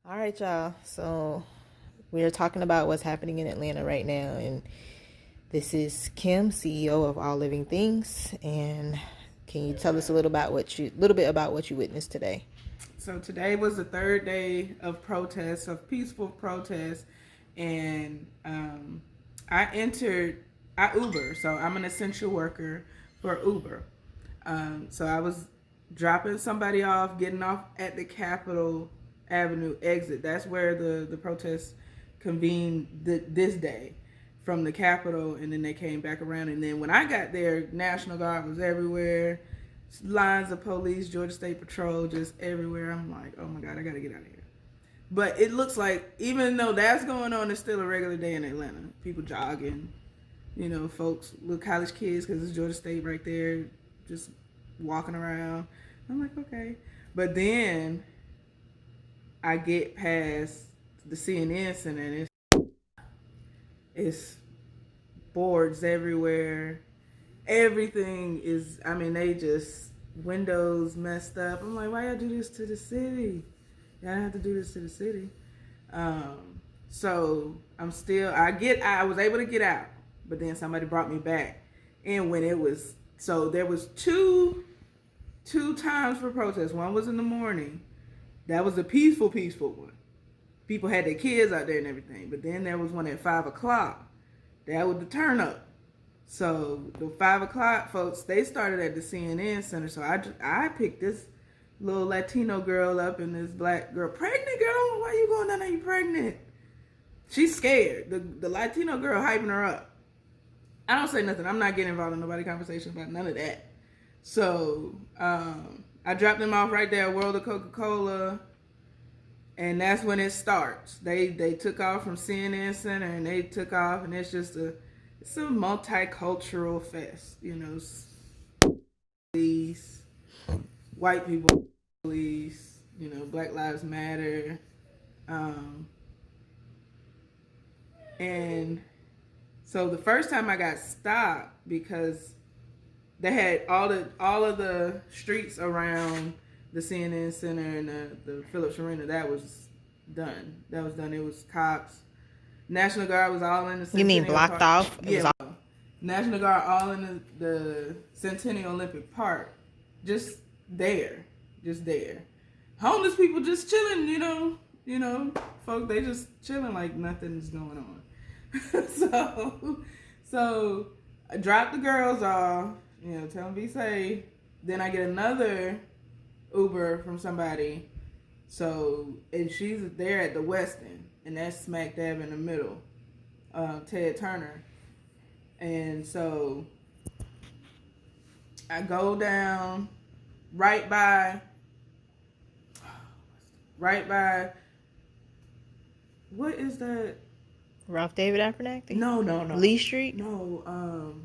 All right, y'all. So we're talking about what's happening in Atlanta right now, and this is Kim, CEO of All Living Things. And can you tell us a little bit about what you witnessed today? So today was the third day of protests, of peaceful protests, and I Uber, so I'm an essential worker for Uber. So I was dropping somebody off, getting off at the Capitol Avenue exit. That's where the protests convened this day from the Capitol, and then they came back around. And then when I got there, National Guard was everywhere, lines of police, Georgia State Patrol, just everywhere. I'm like, oh my God, I gotta get out of here. But it looks like even though that's going on, it's still a regular day in Atlanta. People jogging, folks, little college kids, because it's Georgia State right there, just walking around. I'm like, okay. But then I get past the CNN Center, and it's boards everywhere. Everything is, they just, windows messed up. I'm like, why y'all do this to the city? Y'all don't have to do this to the city. So I was able to get out, but then somebody brought me back. And when there was two times for protest. One was in the morning. That was a peaceful one. People had their kids out there and everything. But then there was one at 5 o'clock. That was the turn up. So the 5 o'clock folks, they started at the CNN Center. So I picked this little Latino girl up and this black girl, pregnant girl. Why you going down there? You pregnant? She's scared. The Latino girl hyping her up. I don't say nothing. I'm not getting involved in nobody's conversation about none of that. So I dropped them off right there at World of Coca-Cola, and that's when it starts. They took off from CNN Center, and they took off, and it's a multicultural fest. Police, white people, police, Black Lives Matter, and so the first time I got stopped because they had all of the streets around the CNN Center and the Phillips Arena. That was done. It was cops. National Guard was all in the Centennial You mean blocked Park. off? Yeah. National Guard all in the Centennial Olympic Park. Just there. Homeless people just chilling, folk, they just chilling like nothing's going on. So I dropped the girls off. Tell them be safe. Then I get another Uber from somebody. And she's there at the Westin, and that's smack dab in the middle, Ted Turner. And so I go down right by, what is that? Ralph David Abernathy? No. Lee Street? No,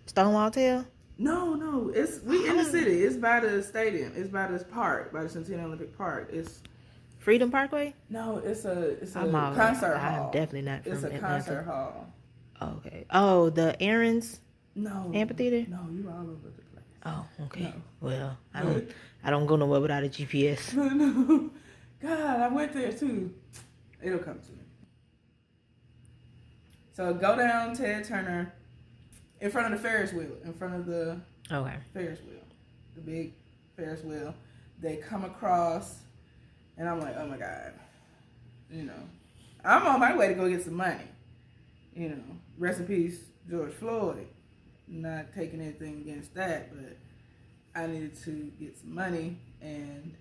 Stonewall Tail? No. We in the city. It's by the stadium. It's by this park, by the Centennial Olympic Park. It's Freedom Parkway? No, it's a concert hall. I'm definitely not from Atlanta. It's a concert hall. Okay. Oh, the Aaron's Amphitheater? No, you all over the place. Oh, okay. No. Well, I don't go nowhere without a GPS. No. God, I went there too. It'll come to me. So go down Ted Turner in front of the Ferris wheel, Ferris wheel, the big Ferris wheel. They come across, and I'm like, oh my God, I'm on my way to go get some money. Rest in peace, George Floyd. Not taking anything against that, but I needed to get some money, and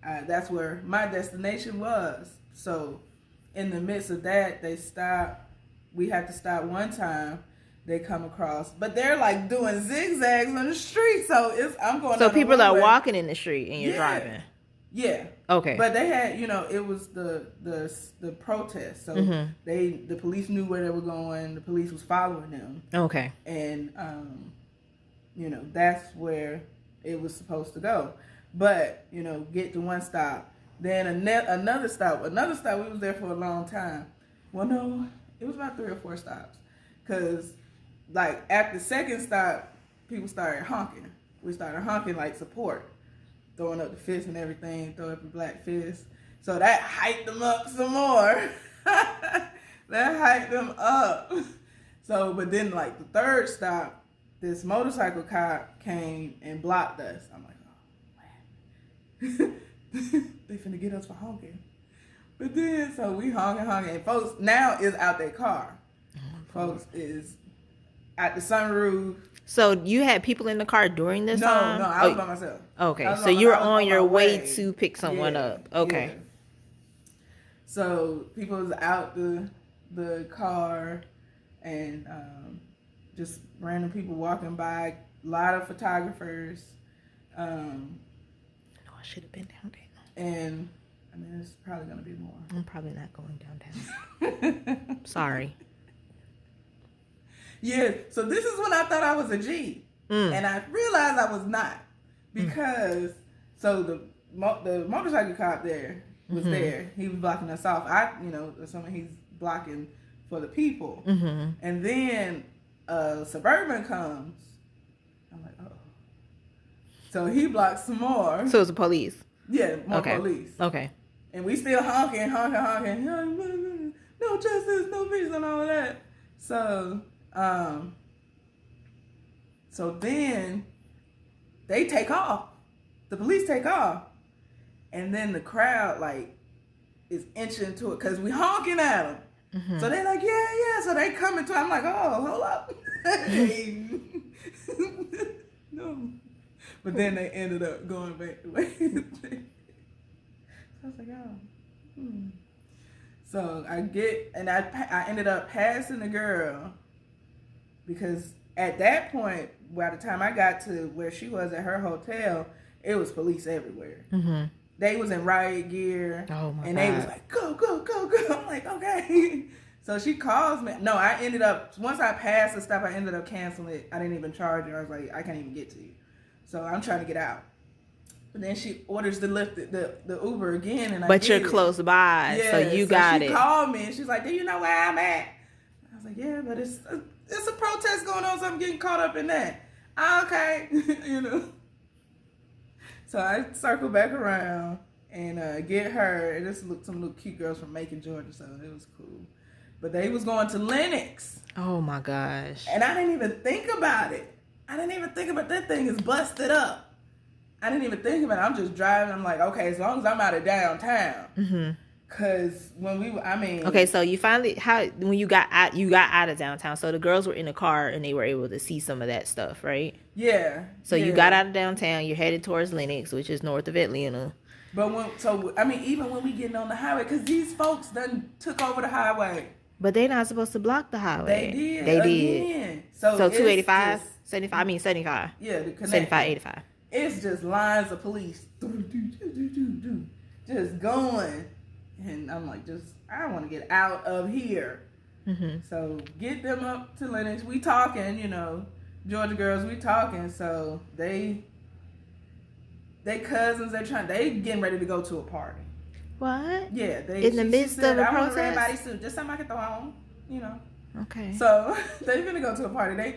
that's where my destination was. So in the midst of that, they stopped. We had to stop one time. They come across, but they're like doing zigzags on the street. So I'm going. So people are walking in the street and you're driving. Yeah. Okay. But they had, it was the protest. So the police knew where they were going. The police was following them. Okay. And that's where it was supposed to go. But get to one stop, then another stop. We was there for a long time. Well, no, it was about 3 or 4 stops, because like at the second stop, people started honking. We started honking like support, throwing up the fist and everything, throw up the black fist. So that hyped them up some more. That hyped them up. So, but then like the third stop, this motorcycle cop came and blocked us. I'm like, oh man, they finna get us for honking. But then, so we honking, and folks now is out their car. Folks is at the sunroof. So you had people in the car during this time? No, I was by myself. Okay, so you were on your way to pick someone up. Okay. Yeah. So people was out the car, and just random people walking by. A lot of photographers. No, I should have been down there. And I mean, it's probably gonna be more. I'm probably not going downtown. Sorry. Yeah. So this is when I thought I was a G, and I realized I was not, because so the motorcycle cop there was there. He was blocking us off. Assuming he's blocking for the people. And then Suburban comes. I'm like, oh. So he blocks some more. So it's the police. Yeah, more police. Okay. And we still honking. No justice, no peace, and all of that. So, then they take off. The police take off. And then the crowd, like, is inching to it because we honking at them. So they're like, yeah. So they come into it. I'm like, oh, hold up. No. But then they ended up going back the way. So I was like, oh. So I ended up passing the girl, because at that point, by the time I got to where she was at her hotel, it was police everywhere. They was in riot gear. Oh my God. They was like, go. I'm like, okay. So she calls me. No, I ended up, once I passed the stop, I ended up canceling it. I didn't even charge her. I was like, I can't even get to you. So I'm trying to get out. But then she orders the Uber again, and but you're close by, so you got it. She called me and she's like, "Do you know where I'm at?" I was like, "Yeah, but it's a protest going on, so I'm getting caught up in that." Okay, So I circle back around and get her, and this looked some little cute girls from Macon, Georgia, so it was cool. But they was going to Lennox. Oh my gosh! And I didn't even think about it. That thing is busted up. I didn't even think about it. I'm just driving. I'm like, okay, as long as I'm out of downtown. Cause when okay, so you finally, when you got out of downtown, so the girls were in the car and they were able to see some of that stuff, right? Yeah. So you got out of downtown, you're headed towards Lennox, which is north of Atlanta. But even when we getting on the highway, cause these folks done took over the highway. But they're not supposed to block the highway. They did. So 285, 75. Yeah, the connection. 75, 85. It's just lines of police, just going, and I'm like, I want to get out of here. So get them up to Lennox. We talking, Georgia girls. We talking. So they cousins. They getting ready to go to a party. What? Yeah, in the midst of a protest. I want a red bodysuit, just something I can throw on, Okay. So they gonna go to a party.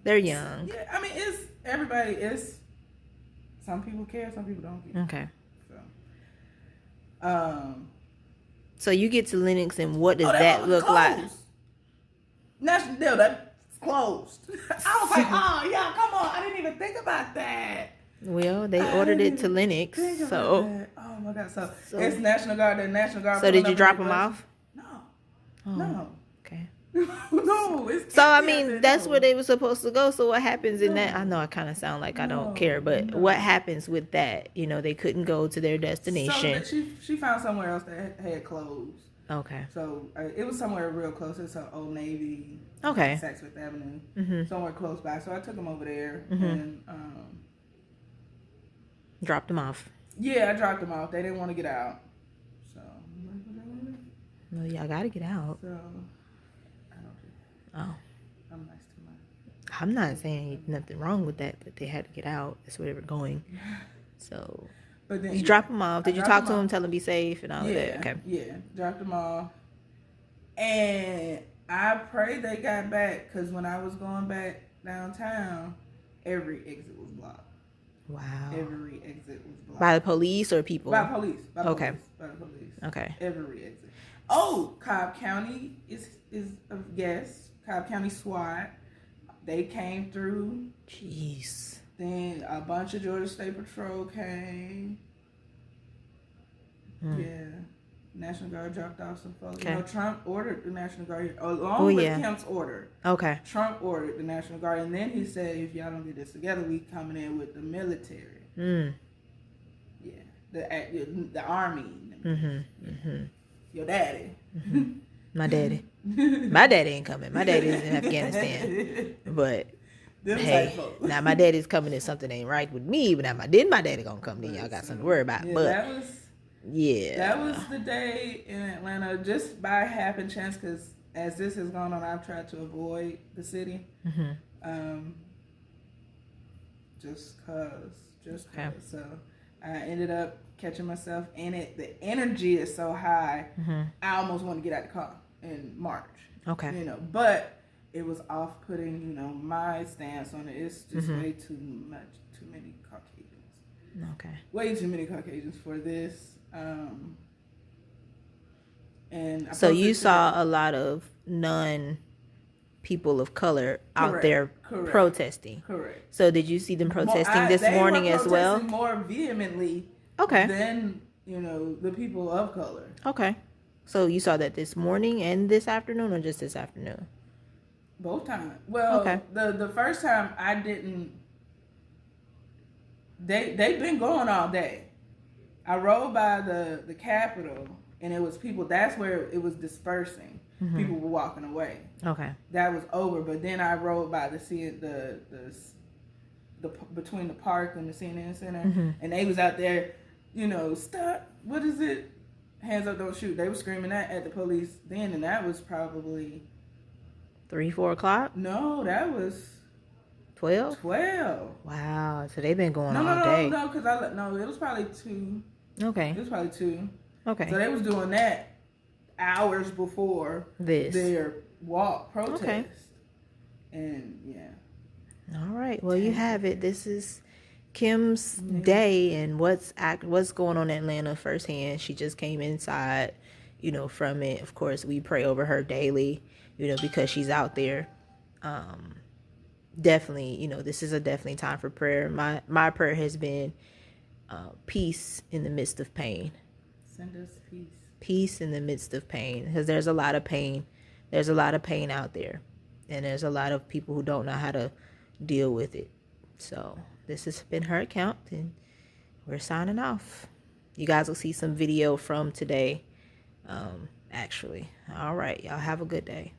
They're young. Yeah, I mean, it's everybody. It's some people care, some people don't care. Okay. So, so you get to Lennox, and what does that look like? That's closed. I was like, oh yeah, come on! I didn't even think about that. Well, they ordered it to Lennox, so. Oh my God! So it's National Guard. The National Guard. So did you drop them off? No. Oh, no. Okay. No. So I mean, that's where they were supposed to go. So what happens in that? I know I kind of sound like I don't care, but what happens with that? They couldn't go to their destination. So she found somewhere else that had closed. Okay. So it was somewhere real close. It's Old Navy. Okay. Saks Fifth Avenue. Somewhere close by. So I took them over there and dropped them off. Yeah, I dropped them off. They didn't want to get out. So no, y'all got to get out. So I don't do that. Oh. I'm nice to my. I'm not saying nothing wrong with that, but they had to get out. That's where they were going. So. But then you drop them off. Did you talk to them, tell them be safe and all of that? Okay. Yeah, dropped them off. And I prayed they got back, because when I was going back downtown, every exit was blocked. Wow. Every exit was blocked. By the police or people? By police. By okay. Police. By the police. Okay. Every exit. Oh, Cobb County is a guest. Cobb County SWAT. They came through. Jeez. Then a bunch of Georgia State Patrol came. Yeah. National Guard dropped off some folks. Okay. Trump ordered the National Guard here, along with Kemp's order. Okay. Trump ordered the National Guard, and then he said, if y'all don't get this together, we coming in with the military. Yeah. The army. Your daddy. My daddy. My daddy ain't coming. My daddy's in Afghanistan. But hey, now my daddy's coming if something ain't right with me, but now my daddy gonna come, then y'all got something to worry about. Yeah, but that was the day in Atlanta, just by happen chance, because as this has gone on, I've tried to avoid the city. Just cause. So I ended up catching myself in it. The energy is so high, I almost want to get out the car and march. Okay. But it was off-putting, my stance on it. It's just way too many Caucasians. Okay. Way too many Caucasians for this. And so you saw a lot of people of color out there protesting. Correct. So did you see them protesting this morning as well? More vehemently. Okay. Than the people of color. Okay. So you saw that this morning and this afternoon, or just this afternoon? Both times. Well, okay. The first time I didn't. They've been going all day. I rode by the Capitol, and it was people. That's where it was dispersing. People were walking away. Okay. That was over. But then I rode by the between the park and the CNN Center, and they was out there, stop. What is it? Hands up, don't shoot. They were screaming that at the police then, and that was probably 3-4 o'clock. No, that was 12. Wow. So they've been going all day. No, because it was probably 2. Okay. It was probably 2. Okay. So they was doing that hours before their protest. Okay. And yeah. All right. Well, you have it. This is Kim's day, and what's going on in Atlanta firsthand. She just came inside, from it. Of course, we pray over her daily, because she's out there. Definitely, this is definitely time for prayer. My prayer has been peace in the midst of pain. Send us peace. Peace in the midst of pain, because there's a lot of pain. There's a lot of pain out there, and there's a lot of people who don't know how to deal with it. So this has been her account, and we're signing off. You guys will see some video from today, actually. All right, y'all have a good day.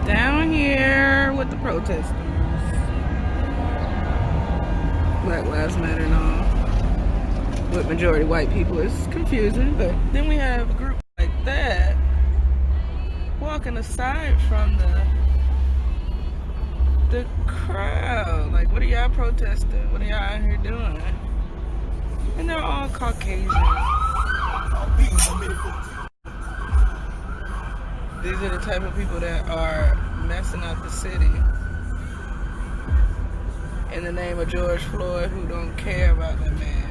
Down here with the protesters, Black Lives Matter and all, with majority white people. It's confusing, but then we have a group like that walking aside from the crowd. Like, what are y'all protesting? What are y'all out here doing? And they're all Caucasian. These are the type of people that are messing up the city in the name of George Floyd, who don't care about that man.